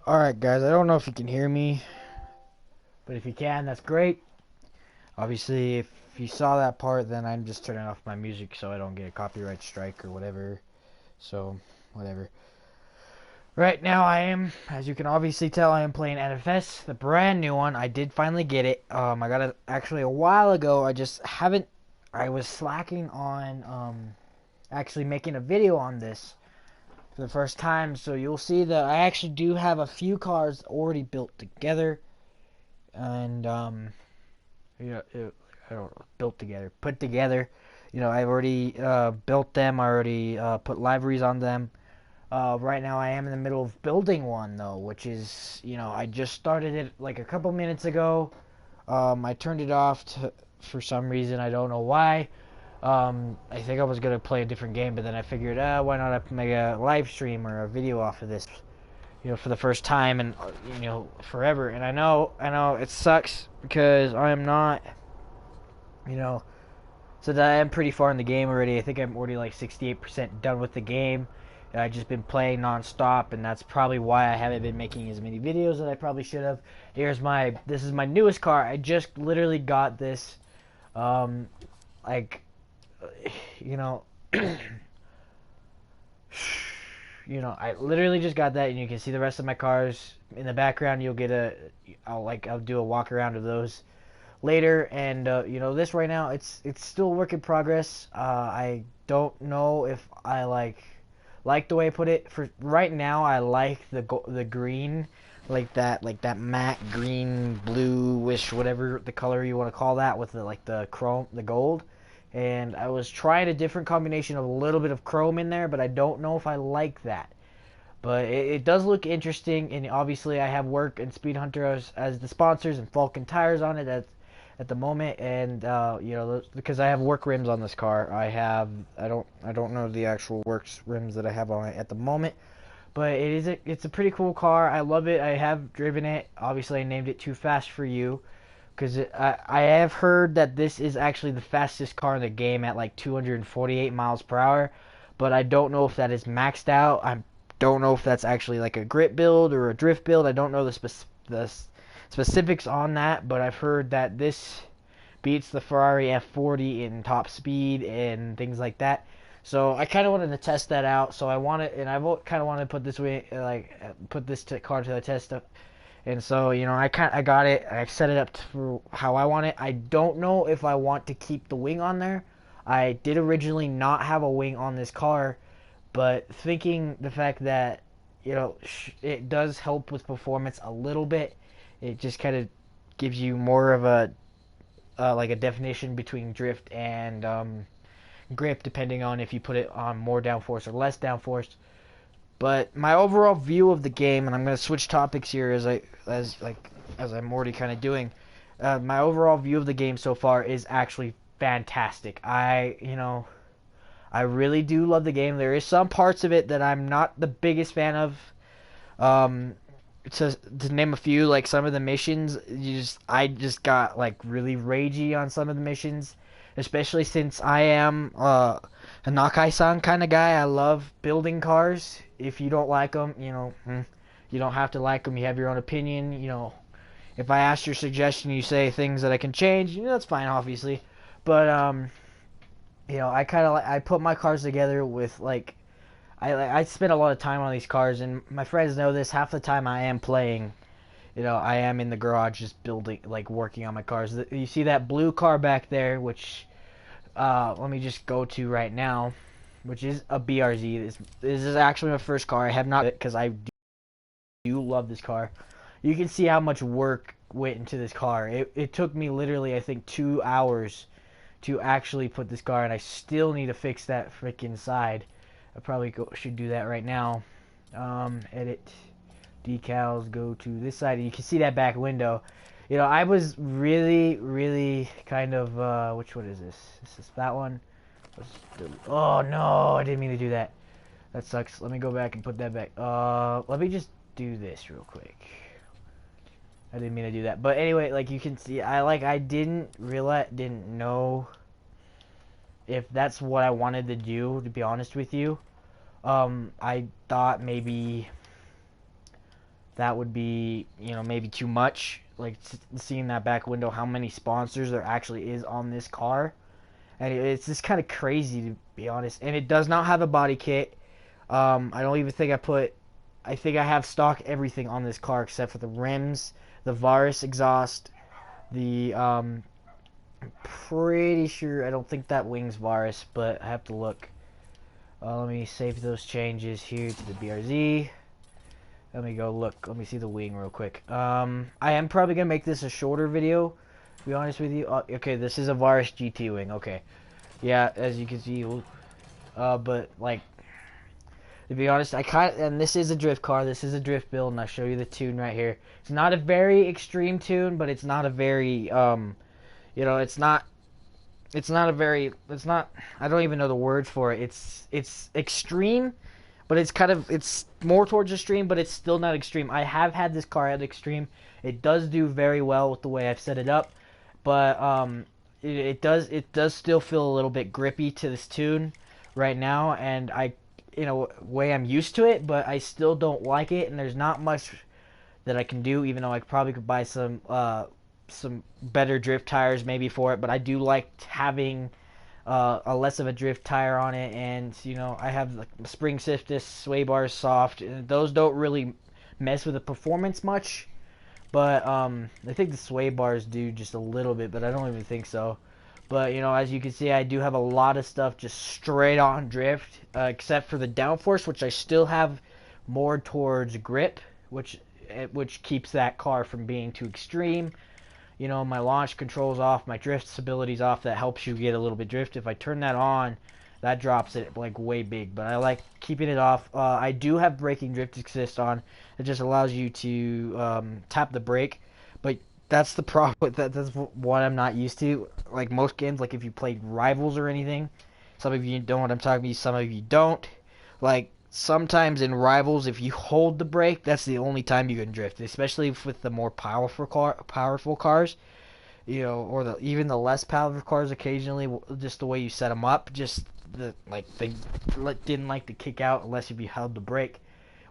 Alright guys, I don't know if you can hear me, but if you can, that's great. Obviously, if you saw that part, then I'm just turning off my music so I don't get a copyright strike or whatever. So, whatever. Right now I am, as you can obviously tell, I am playing NFS, the brand new one. I did finally get it. I got it actually a while ago. I just haven't, I was slacking on, actually making a video on this for the first time. So you'll see that I actually do have a few cars already built together. And yeah, I don't know, built together, put together. I've already built them. I already put liveries on them. Right now, I am in the middle of building one though, which is, I just started it like a couple minutes ago. I turned it off for some reason. I don't know why. I think I was gonna play a different game, but then I figured, why not I make a live stream or a video off of this, for the first time and forever. And I know it sucks because I am not, you know, so that I am pretty far in the game already. I think I'm already like 68% done with the game. I've just been playing non-stop, and that's probably why I haven't been making as many videos that I probably should have. This is my newest car. I just literally got this, like, you know, I literally just got that, and you can see the rest of my cars in the background. I'll do a walk around of those later, and this right now, it's still a work in progress. I don't know if I like the way I put it. For right now, I like the green, like that matte green, bluish, whatever the color you want to call that, with the chrome, the gold. And I was trying a different combination of a little bit of chrome in there, but I don't know if I like that. But it does look interesting, and obviously I have Work and Speed Hunter as the sponsors, and Falcon Tires on it at the moment. And because I have Work rims on this car. I don't know the actual Works rims that I have on it at the moment, but it's a pretty cool car. I love it. I have driven it. Obviously I named it Too Fast for You because I have heard that this is actually the fastest car in the game at like 248 miles per hour, but I don't know if that is maxed out. I don't know if that's actually like a grit build or a drift build. I don't know the specifics on that, but I've heard that this beats the Ferrari F40 in top speed and things like that. So I kind of wanted to test that out. So I wanted, and I kind of wanted to put this car to the test. And so I got it. I set it up for how I want it. I don't know if I want to keep the wing on there. I did originally not have a wing on this car, but thinking the fact that it does help with performance a little bit. It just kind of gives you more of a like a definition between drift and grip, depending on if you put it on more downforce or less downforce. But my overall view of the game, and I'm going to switch topics here as I'm already kind of doing. My overall view of the game so far is actually fantastic. I really do love the game. There is some parts of it that I'm not the biggest fan of. Um, to name a few, like some of the missions, I just got like really ragey on some of the missions, especially since I am a Nakai-san kind of guy. I love building cars. If you don't like them, you don't have to like them. You have your own opinion. If I ask your suggestion, you say things that I can change. That's fine, obviously. But I kind of I put my cars together with I spend a lot of time on these cars, and my friends know this. Half the time I am playing, I am in the garage just building, like working on my cars. You see that blue car back there, which let me just go to right now, which is a BRZ. This is actually my first car. I have not, because I do love this car. You can see how much work went into this car. It took me literally, I think, 2 hours to actually put this car, and I still need to fix that freaking side. I probably should do that right now. Edit decals, go to this side, and you can see that back window. I was really kind of which one is this? Is this that one? Oh no, I didn't mean to do that. That sucks. Let me go back and put that back. Let me just do this real quick. I didn't mean to do that. But anyway, like you can see, I didn't know if that's what I wanted to do, to be honest with you. I thought maybe that would be, you know, maybe too much. Like seeing that back window, how many sponsors there actually is on this car, and it's just kind of crazy to be honest. And it does not have a body kit. I don't even think I put. I think I have stock everything on this car except for the rims, the Varis exhaust, the I'm pretty sure I don't think that wing's Varis, but I have to look. Let me save those changes here to the BRZ. Let me go look. Let me see the wing real quick. I am probably gonna make this a shorter video. To be honest with you. Okay, this is a Varis GT wing. Okay, yeah, as you can see. But like, to be honest, and this is a drift car. This is a drift build, and I'll show you the tune right here. It's not a very extreme tune, but it's not a very you know, it's not a very, it's not, I don't even know the word for it. It's extreme, but it's more towards extreme, but it's still not extreme. I have had this car at extreme. It does do very well with the way I've set it up, but it does still feel a little bit grippy to this tune right now, and in a way I'm used to it, but I still don't like it, and there's not much that I can do, even though I probably could buy some better drift tires maybe for it, but I do like having a less of a drift tire on it. And you know, I have like spring stiffness, sway bars soft, and those don't really mess with the performance much, but I think the sway bars do just a little bit, but I don't even think so. But you know, as you can see, I do have a lot of stuff just straight on drift, except for the downforce, which I still have more towards grip, which keeps that car from being too extreme. You know, my launch control's off, my drift stability's off. That helps you get a little bit drift. If I turn that on, that drops it like way big. But I like keeping it off. I do have braking drift assist on. It just allows you to tap the brake. But that's the problem with that. That's what I'm not used to. Like most games, like if you played Rivals or anything, some of you know what I'm talking about. Some of you don't. Like sometimes in Rivals, if you hold the brake, that's the only time you can drift, especially with the more powerful cars, you know, or even the less powerful cars. Occasionally, just the way you set them up, just they didn't like to kick out unless if you held the brake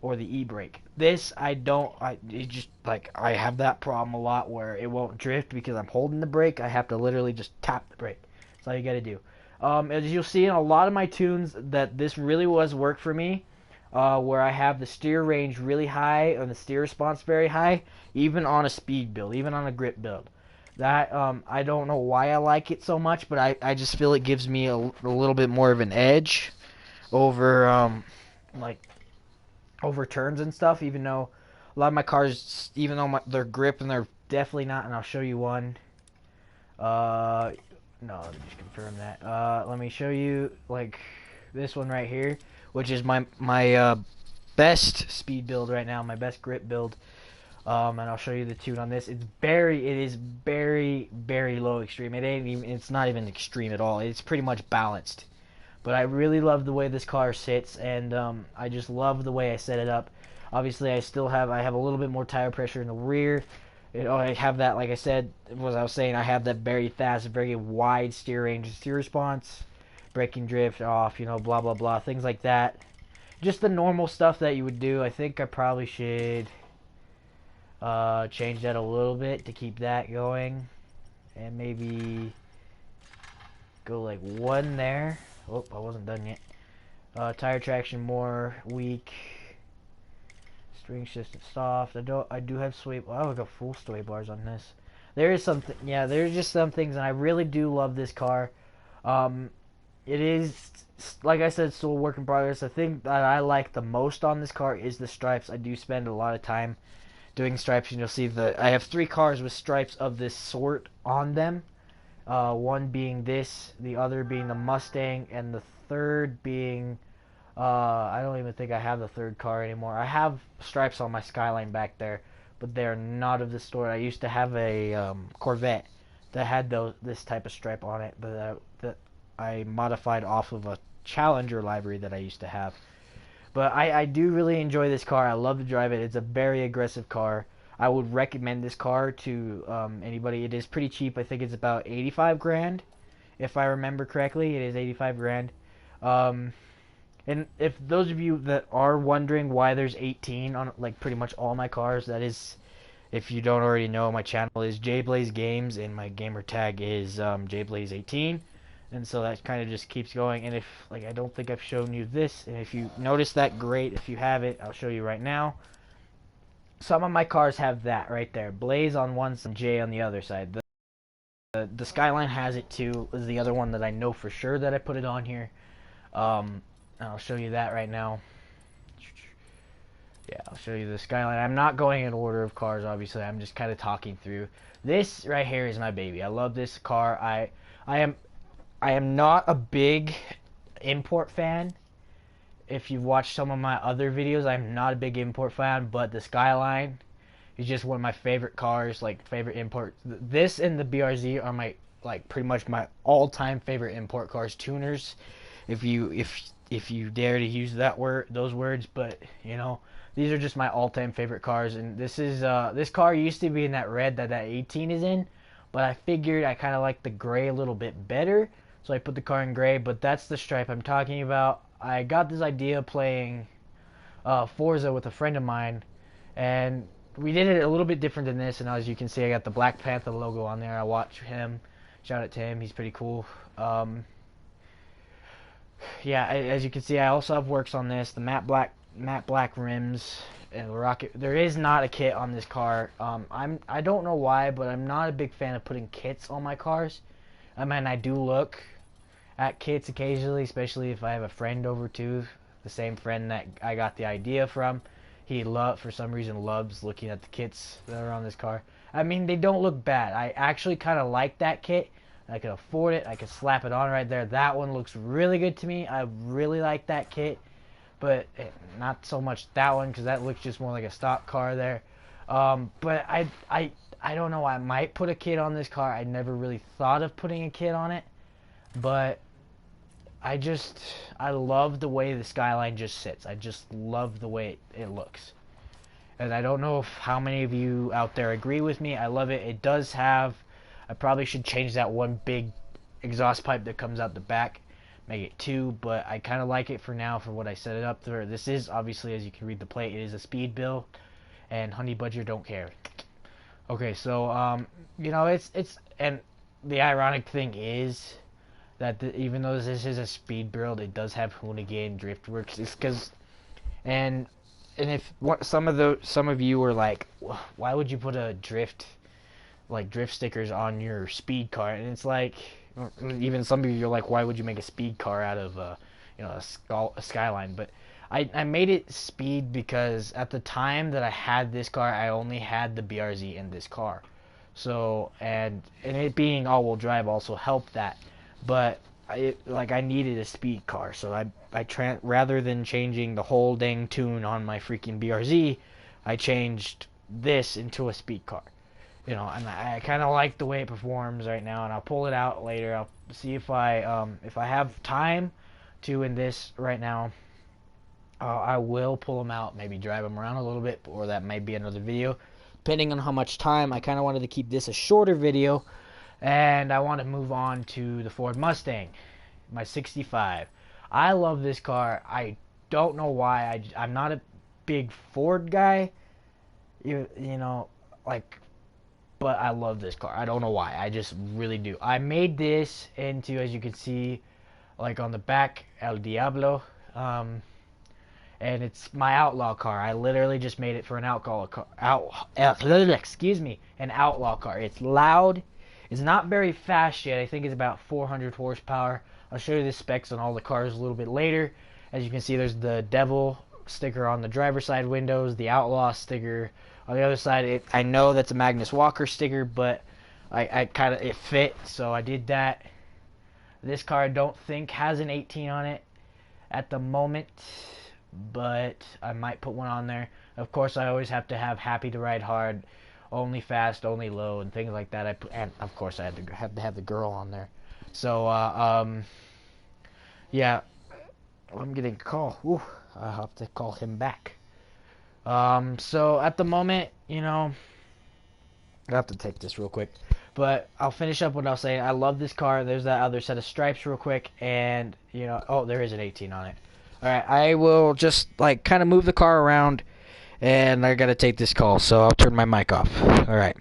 or the e-brake. This I don't. It just like I have that problem a lot where it won't drift because I'm holding the brake. I have to literally just tap the brake. That's all you got to do. As you'll see in a lot of my tunes, that this really was work for me, where I have the steer range really high and the steer response very high, even on a speed build, even on a grip build. That I don't know why I like it so much, but I just feel it gives me a little bit more of an edge over like over turns and stuff. Even though a lot of my cars, even though they're grip and they're definitely not, and I'll show you one. No, let me just confirm that. Let me show you like this one right here, which is my best speed build right now, my best grip build. And I'll show you the tune on this. It is very low extreme. It's not even extreme at all. It's pretty much balanced. But I really love the way this car sits, and I just love the way I set it up. Obviously, I have a little bit more tire pressure in the rear. I have that, like I said, as I was saying, I have that very fast, very wide steer range, steer response, braking drift off, you know, blah blah blah, things like that. Just the normal stuff that you would do. I think I probably should change that a little bit to keep that going, and maybe go like one there. Oh, I wasn't done yet. Tire traction more weak. String system soft. I do have sway. Well, I got full sway bars on this. There is something. Yeah, there's just some things, and I really do love this car. It is, like I said, still a work in progress. The thing that I like the most on this car is the stripes. I do spend a lot of time doing stripes, and you'll see that I have 3 cars with stripes of this sort on them. One being this, the other being the Mustang, and the third being I don't even think I have the third car anymore. I have stripes on my Skyline back there, but they're not of this sort. I used to have a Corvette that had this type of stripe on it, but that I modified off of a Challenger livery that I used to have. But I do really enjoy this car. I love to drive it. It's a very aggressive car. I would recommend this car to anybody. It is pretty cheap. I think it's about 85 grand, if I remember correctly. It is 85 grand. And if those of you that are wondering why there's 18 on like pretty much all my cars, that is, if you don't already know, my channel is JBlaze Games and my gamer tag is JBlaze18. And so that kind of just keeps going. And if, like, I don't think I've shown you this, and if you notice that, great. If you have it, I'll show you right now. Some of my cars have that right there. Blaze on one side, J on the other side. The Skyline has it too, is the other one that I know for sure that I put it on here. I'll show you that right now. Yeah, I'll show you the Skyline. I'm not going in order of cars, obviously. I'm just kind of talking through. This right here is my baby. I love this car. I am not a big import fan. If you've watched some of my other videos, I'm not a big import fan, but the Skyline is just one of my favorite cars, like favorite import. This and the BRZ are my, like, pretty much my all-time favorite import cars, tuners. If you dare to use those words, but you know, these are just my all-time favorite cars. And this car used to be in that red that 18 is in, but I figured I kind of like the gray a little bit better, so I put the car in gray. But that's the stripe I'm talking about. I got this idea playing Forza with a friend of mine, and we did it a little bit different than this. And as you can see, I got the Black Panther logo on there. I watch him, shout out to him, he's pretty cool. Yeah, as you can see, I also have works on this, the matte black rims and the rocket. There is not a kit on this car. I don't know why, but I'm not a big fan of putting kits on my cars. I mean, I do look at kits occasionally, especially if I have a friend over too, the same friend that I got the idea from. He for some reason loves looking at the kits that are on this car. I mean, they don't look bad. I actually kind of like that kit. I could afford it. I could slap it on right there. That one looks really good to me. I really like that kit, but not so much that one, because that looks just more like a stock car there. But I don't know. I might put a kit on this car. I never really thought of putting a kit on it, but I love the way the Skyline just sits. I just love the way it looks. And I don't know how many of you out there agree with me. I love it. It does have, I probably should change that one big exhaust pipe that comes out the back, make it two, but I kind of like it for now for what I set it up for. This is, obviously, as you can read the plate, it is a speed build, and Honey Badger don't care. Okay, so, you know, and the ironic thing is that even though this is a speed build, it does have Hoonigan Driftworks. It's because, and if some of you were like, why would you put a drift stickers on your speed car? And it's like, even some of you are like, why would you make a speed car out of you know, a Skyline? But I made it speed because at the time that I had this car, I only had the BRZ in this car. So, and it being all-wheel drive also helped that. But I needed a speed car, so rather than changing the whole dang tune on my freaking BRZ, I changed this into a speed car. You know, and I kind of like the way it performs right now, and I'll pull it out later. I'll see if I have time to in this right now. I will pull them out, maybe drive them around a little bit, or that might be another video, depending on how much time. I kind of wanted to keep this a shorter video, and I want to move on to the Ford Mustang, my 65. I love this car. I don't know why. I'm not a big Ford guy, you know, like, but I love this car. I don't know why. I just really do. I made this into, as you can see, like on the back, El Diablo, and it's my outlaw car. I literally just made it for an outlaw car. Excuse me, an outlaw car. It's loud. It's not very fast yet. I think it's about 400 horsepower. I'll show you the specs on all the cars a little bit later. As you can see, there's the Devil sticker on the driver's side windows, the Outlaw sticker on the other side. I know that's a Magnus Walker sticker, but it fit, so I did that. This car I don't think has an 18 on it at the moment, but I might put one on there. Of course, I always have to have Happy to Ride Hard, only fast, only low, and things like that. And of course I had to have the girl on there. So yeah, I'm getting a call. Ooh, I have to call him back. So at the moment, you know, I have to take this real quick, but I'll finish up what I'll say. I love this car. There's that other set of stripes real quick, and you know, oh, there is an 18 on it. Alright, I will just, like, kind of move the car around, and I gotta take this call, so I'll turn my mic off. Alright.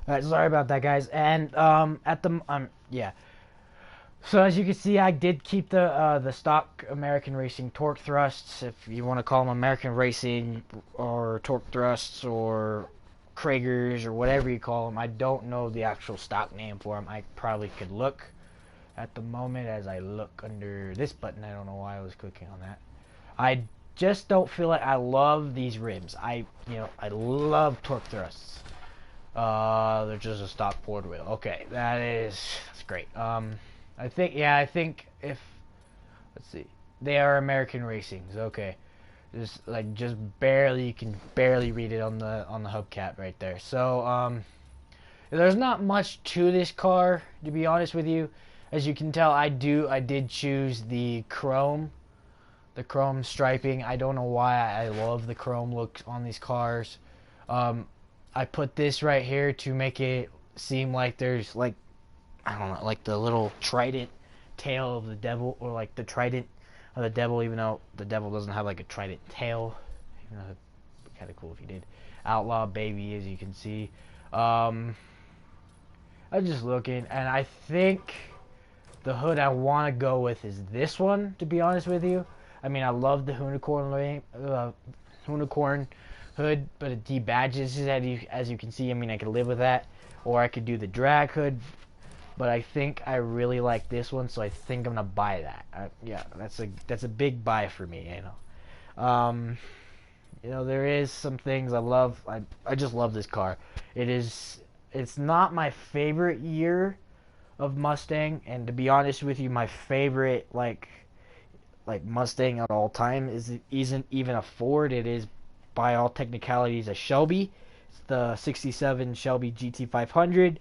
Alright, sorry about that, guys. And, yeah. So as you can see, I did keep the stock American Racing torque thrusts, if you want to call them American Racing or torque thrusts or Kragers or whatever you call them. I don't know the actual stock name for them. I probably could look at the moment as I look under this button. I don't know why I was clicking on that. I just don't feel like I love these rims. I love torque thrusts. They're just a stock Ford wheel. Okay, that's great. I think if, let's see, they are American Racings. Okay, just barely, you can barely read it on the hubcap right there. So there's not much to this car, to be honest with you. As you can tell, I did choose the chrome striping. I don't know why I love the chrome look on these cars. I put this right here to make it seem like there's, like, I don't know, like the little trident tail of the devil, or like the trident of the devil, even though the devil doesn't have like a trident tail. Even though it'd be kind of cool if he did. Outlaw baby, as you can see. I'm just looking, and I think the hood I want to go with is this one, to be honest with you. I mean, I love the unicorn hood, but it debadges it, as you can see. I mean, I could live with that, or I could do the drag hood, but I think I really like this one, so I think I'm gonna buy that. Yeah, that's a big buy for me, you know. There is some things I love. I just love this car. It's not my favorite year of Mustang, and to be honest with you, my favorite like Mustang at all time isn't even a Ford. It is, by all technicalities, a Shelby. It's the 67 Shelby GT500.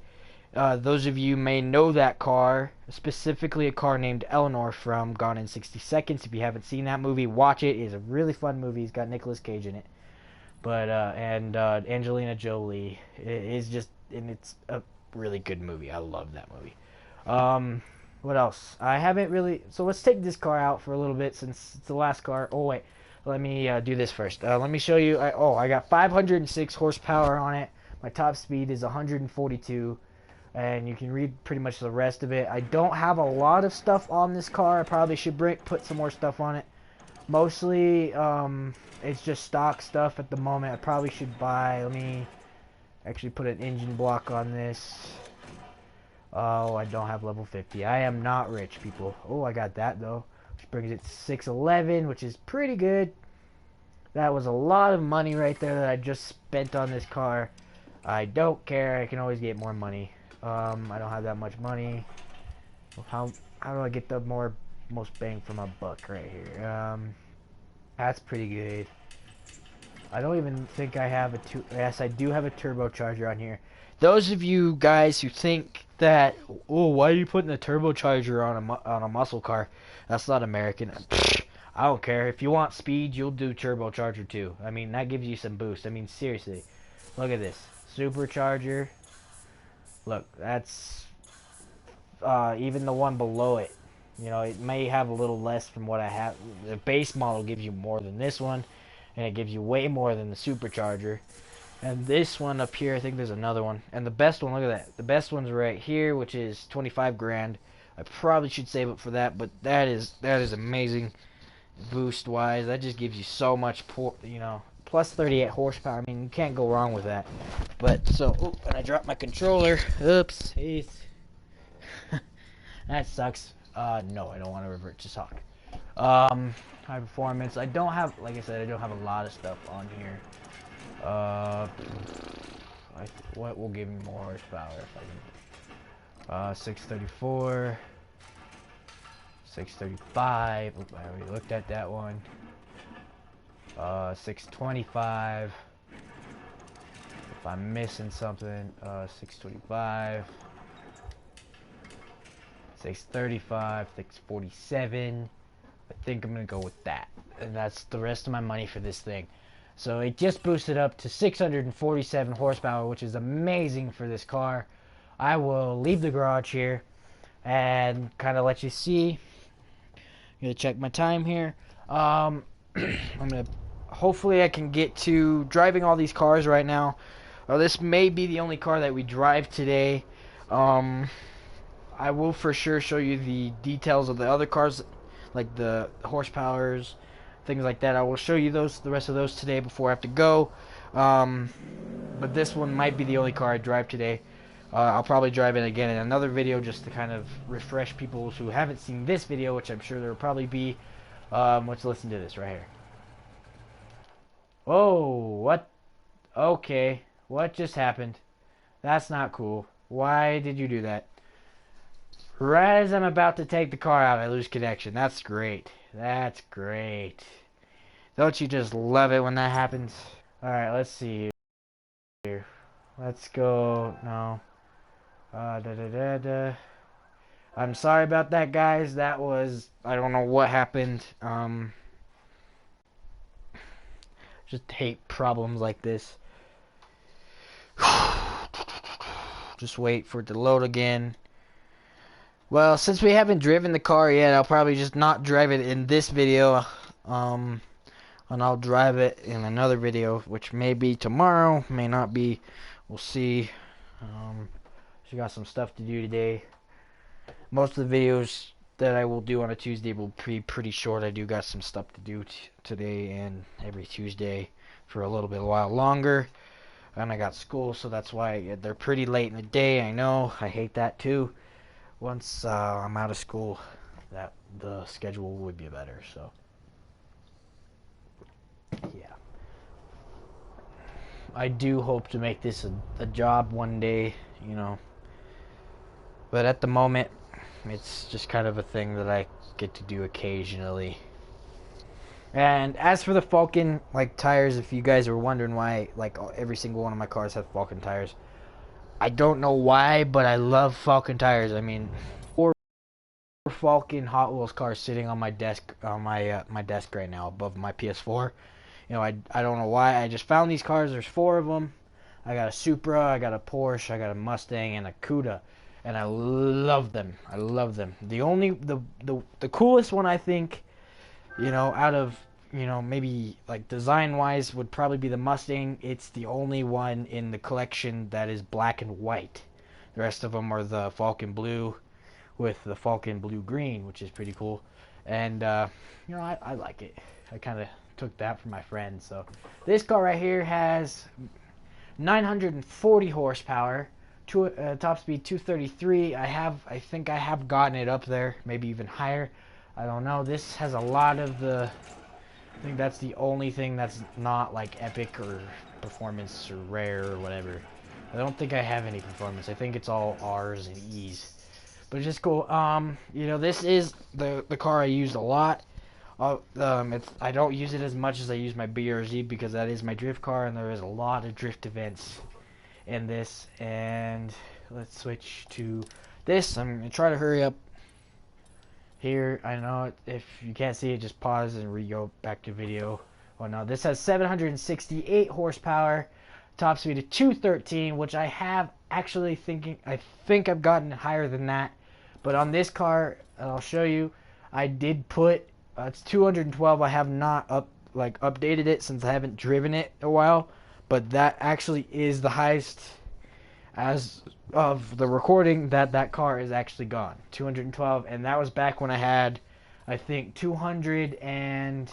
Those of you may know that car, specifically a car named Eleanor from Gone in 60 Seconds. If you haven't seen that movie, watch it. It's a really fun movie. It's got Nicolas Cage in it, and Angelina Jolie. It's a really good movie. I love that movie. What else? I haven't really. So let's take this car out for a little bit, since it's the last car. Oh wait, let me do this first. Let me show you. I got 506 horsepower on it. My top speed is 142. And you can read pretty much the rest of it. I don't have a lot of stuff on this car. I probably should put some more stuff on it. Mostly, it's just stock stuff at the moment. I probably should buy. Let me actually put an engine block on this. Oh, I don't have level 50. I am not rich, people. Oh, I got that though, which brings it to 611, which is pretty good. That was a lot of money right there that I just spent on this car. I don't care. I can always get more money. I don't have that much money. How do I get the most bang for my buck right here? That's pretty good. I don't even think I have yes, I do have a turbocharger on here. Those of you guys who think that, oh, why are you putting a turbocharger on a muscle car? That's not American. I don't care. If you want speed, you'll do turbocharger too. I mean, that gives you some boost. I mean, seriously. Look at this. Supercharger. Look, that's even the one below it. You know, it may have a little less from what I have. The base model gives you more than this one, and it gives you way more than the supercharger. And this one up here, I think there's another one. And the best one, look at that. The best one's right here, which is 25 grand. I probably should save it for that, but that is amazing boost wise. That just gives you so much, you know, plus 38 horsepower. I mean, you can't go wrong with that. But so, oh, and I dropped my controller. Oops, that sucks. No, I don't want to revert to talk. High performance. I don't have, like I said, I don't have a lot of stuff on here. What will give me more horsepower if I can? 634, 635. Oop, I already looked at that one. 625. If I'm missing something, 625, 635, 647. I think I'm gonna go with that, and that's the rest of my money for this thing. So it just boosted up to 647 horsepower, which is amazing for this car. I will leave the garage here and kind of let you see. I'm gonna check my time here. I'm gonna, hopefully I can get to driving all these cars right now. This may be the only car that we drive today. I will for sure show you the details of the other cars, like the horsepowers, things like that. I will show you the rest of those today before I have to go. But this one might be the only car I drive today. I'll probably drive it again in another video just to kind of refresh people who haven't seen this video, which I'm sure there will probably be. Let's listen to this right here. Oh, what? Okay, what just happened? That's not cool. Why did you do that? Right as I'm about to take the car out, I lose connection. That's great. That's great. Don't you just love it when that happens? Alright, let's see here. Let's go. No. I'm sorry about that, guys. That was, I don't know what happened. Just hate problems like this. Just wait for it to load again. Well, since we haven't driven the car yet, I'll probably just not drive it in this video. And I'll drive it in another video, which may be tomorrow, may not be. We'll see. She got some stuff to do today. Most of the videos that I will do on a Tuesday will be pretty short. I do got some stuff to do today and every Tuesday for a little bit, a while longer. And I got school, so that's why they're pretty late in the day. I know, I hate that too. Once I'm out of school, that the schedule would be better. So yeah, I do hope to make this a job one day, you know. But at the moment, it's just kind of a thing that I get to do occasionally. And as for the Falken, like, tires, if you guys are wondering why, like, every single one of my cars have Falken tires, I don't know why, but I love Falken tires. I mean, 4 Falken Hot Wheels cars sitting on my desk, my desk right now above my PS4. You know, I don't know why. I just found these cars. There's 4 of them. I got a Supra, I got a Porsche, I got a Mustang, and a Cuda. And I love them. I love them. The coolest one, I think, you know, out of, you know, maybe like design wise, would probably be the Mustang. It's the only one in the collection that is black and white. The rest of them are the Falken Blue with the Falken Blue Green, which is pretty cool. And you know, I like it. I kind of took that from my friend. So this car right here has 940 horsepower, top speed 233. I think I have gotten it up there, maybe even higher. I don't know. This has a lot of the, I think that's the only thing that's not like epic or performance or rare or whatever. I don't think I have any performance. I think it's all R's and E's. But it's just cool. You know, this is the car I used a lot. I don't use it as much as I use my BRZ because that is my drift car, and there is a lot of drift events in this. And let's switch to this. I'm gonna try to hurry up here. I know if you can't see it, just pause and re-go back to video. Oh no, this has 768 horsepower, top speed of 213, which I have actually I think I've gotten higher than that. But on this car, and I'll show you, I did put it's 212. I have not updated it since I haven't driven it a while, but that actually is the highest as of the recording that car is actually gone. 212, and that was back when I had, I think, 200 and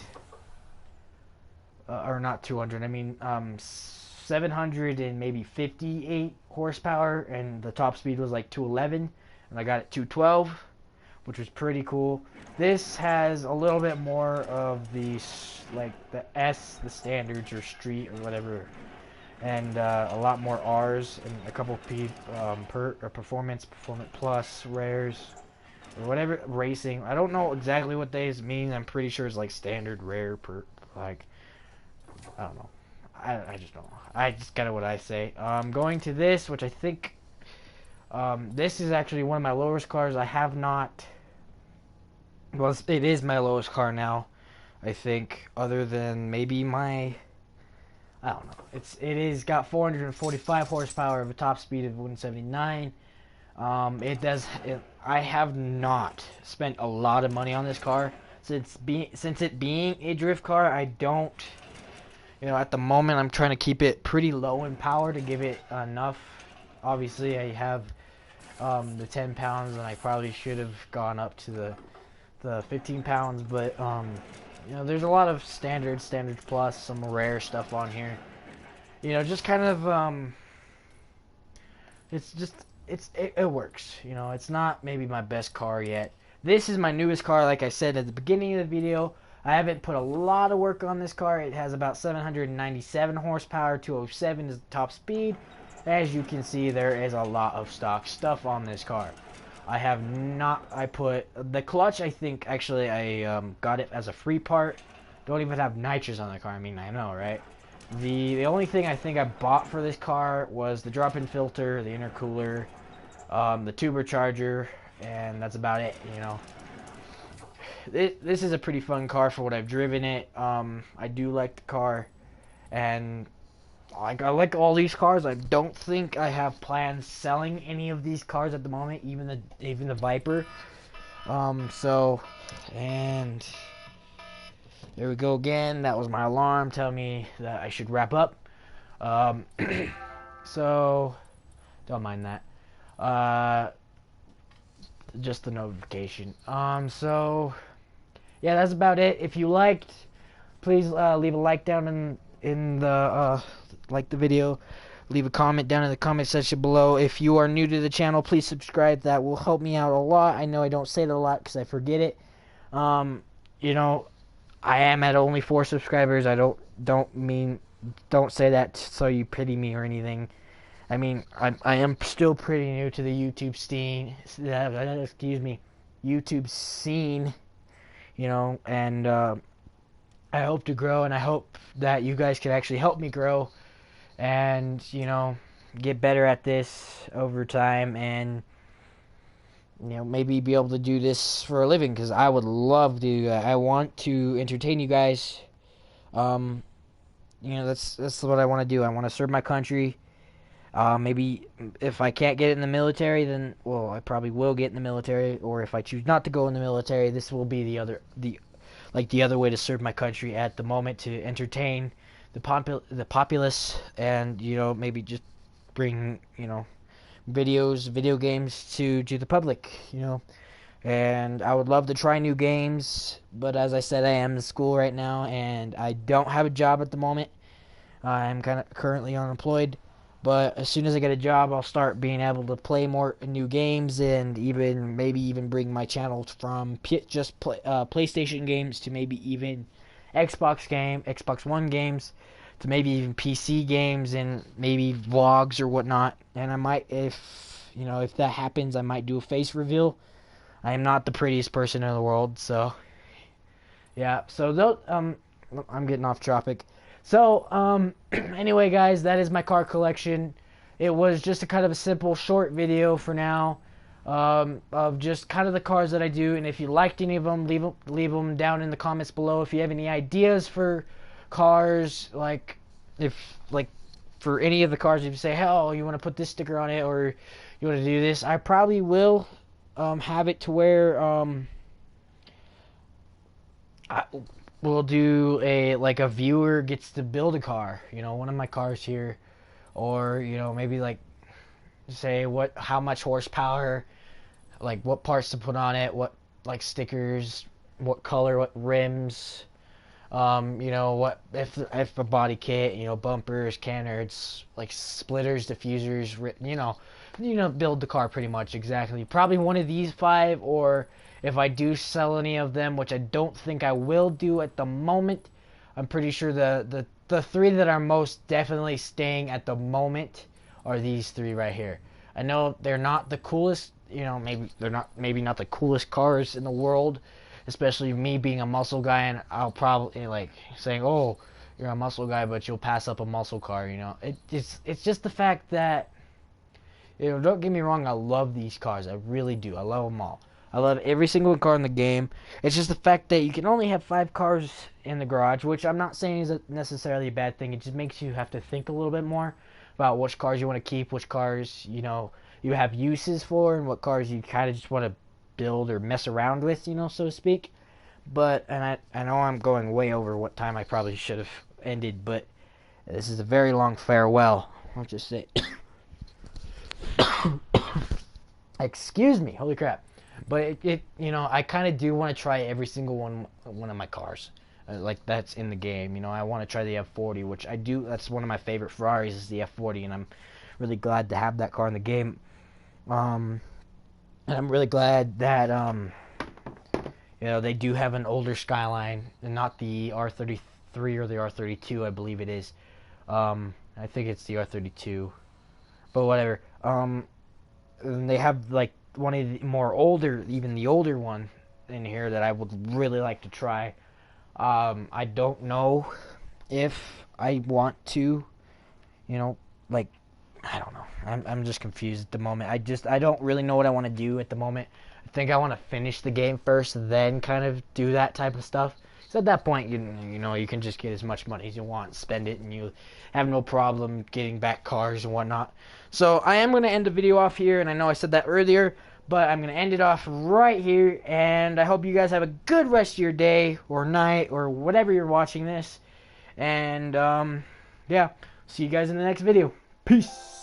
or not 200. I mean 700 and maybe 58 horsepower, and the top speed was like 211, and I got it 212, which was pretty cool. This has a little bit more of the the standards or street or whatever, and a lot more R's and a couple performance plus rares or whatever racing. I don't know exactly what these mean. I'm pretty sure it's like standard rare I don't know. I just don't know. I just got what I say. Going to this, which I think this is actually one of my lowest cars. I have not. Well, it is my lowest car now, I think, other than maybe my. I don't know. It is got 445 horsepower of a top speed of 179. I have not spent a lot of money on this car since it being a drift car. I don't. At the moment, I'm trying to keep it pretty low in power to give it enough. Obviously, I have the 10 pounds, and I probably should have gone up to the 15 pounds. But there's a lot of standards plus, some rare stuff on here. Just kind of it works. It's not maybe my best car yet. This is my newest car, like I said at the beginning of the video. I haven't put a lot of work on this car. It has about 797 horsepower, 207 is the top speed. As you can see, there is a lot of stock stuff on this car. I put the clutch, I think, actually, I got it as a free part. Don't even have nitrous on the car. I mean, I know, right? The only thing I think I bought for this car was the drop-in filter, the intercooler, the turbocharger, and that's about it, This is a pretty fun car for what I've driven it. I do like the car, and I like all these cars. I don't think I have plans selling any of these cars at the moment, even the Viper. And there we go again. That was my alarm telling me that I should wrap up. So don't mind that. Just the notification. So yeah, that's about it. If you liked, please leave a like down in the like the video. Leave a comment down in the comment section below. If you are new to the channel, please subscribe. That will help me out a lot. I know I don't say that a lot because I forget it. I am at only 4 subscribers. I don't say that so you pity me or anything. I mean, I am still pretty new to the YouTube scene. YouTube scene. And I hope to grow, and I hope that you guys can actually help me grow, and get better at this over time, and maybe be able to do this for a living, because I would love to. I want to entertain you guys. That's what I want to do. I want to serve my country. Maybe if I can't get in the military, then I probably will get in the military. Or if I choose not to go in the military, this will be the other way to serve my country at the moment, to entertain the populace, and maybe just bring video games to the public. And I would love to try new games, but as I said, I am in school right now, and I don't have a job at the moment. I'm currently unemployed. But as soon as I get a job, I'll start being able to play more new games, and maybe even bring my channel from PlayStation games to maybe even Xbox One games, to maybe even PC games, and maybe vlogs or whatnot. And I might, if that happens, I might do a face reveal. I am not the prettiest person in the world, so yeah. So I'm getting off topic. So, anyway, guys, that is my car collection. It was just a kind of a simple, short video for now. of just kind of the cars that I do. And if you liked any of them, leave them down in the comments below. If you have any ideas for cars, like if like for any of the cars, if you say, hell, you want to put this sticker on it or you want to do this, I probably will have it to where we'll do a viewer gets to build a car, one of my cars here, or maybe like say how much horsepower, like what parts to put on it, what like stickers, what color, what rims, what if a body kit, bumpers, cannards, like splitters, diffusers, build the car pretty much exactly. Probably one of these 5, or if I do sell any of them, which I don't think I will do at the moment. I'm pretty sure the 3 that are most definitely staying at the moment are these 3 right here. I know they're not the coolest, maybe not the coolest cars in the world, especially me being a muscle guy, and I'll probably like saying, "Oh, you're a muscle guy, but you'll pass up a muscle car." It's just the fact that, don't get me wrong, I love these cars, I really do. I love them all. I love every single car in the game. It's just the fact that you can only have 5 cars in the garage, which I'm not saying is necessarily a bad thing. It just makes you have to think a little bit more about which cars you want to keep, which cars you have uses for, and what cars you kind of just want to build or mess around with, so to speak. But and I know I'm going way over what time I probably should have ended, but this is a very long farewell. I'll just say, excuse me, holy crap. But I kind of do want to try every single one of my cars, like that's in the game. I want to try the F40, which I do. That's one of my favorite Ferraris is the F40, and I'm really glad to have that car in the game. And I'm really glad that they do have an older Skyline, and not the R33 or the R32, I believe it is. I think it's the R32, but whatever. And they have like one of the more older, even the older one in here that I would really like to try. I don't know if I want to, like, I don't know. I'm just confused at the moment. I don't really know what I want to do at the moment. I think I want to finish the game first, then kind of do that type of stuff. So at that point, you can just get as much money as you want, spend it, and you have no problem getting back cars and whatnot. So I am going to end the video off here, and I know I said that earlier, but I'm going to end it off right here, and I hope you guys have a good rest of your day or night or whatever you're watching this. And, yeah, see you guys in the next video. Peace.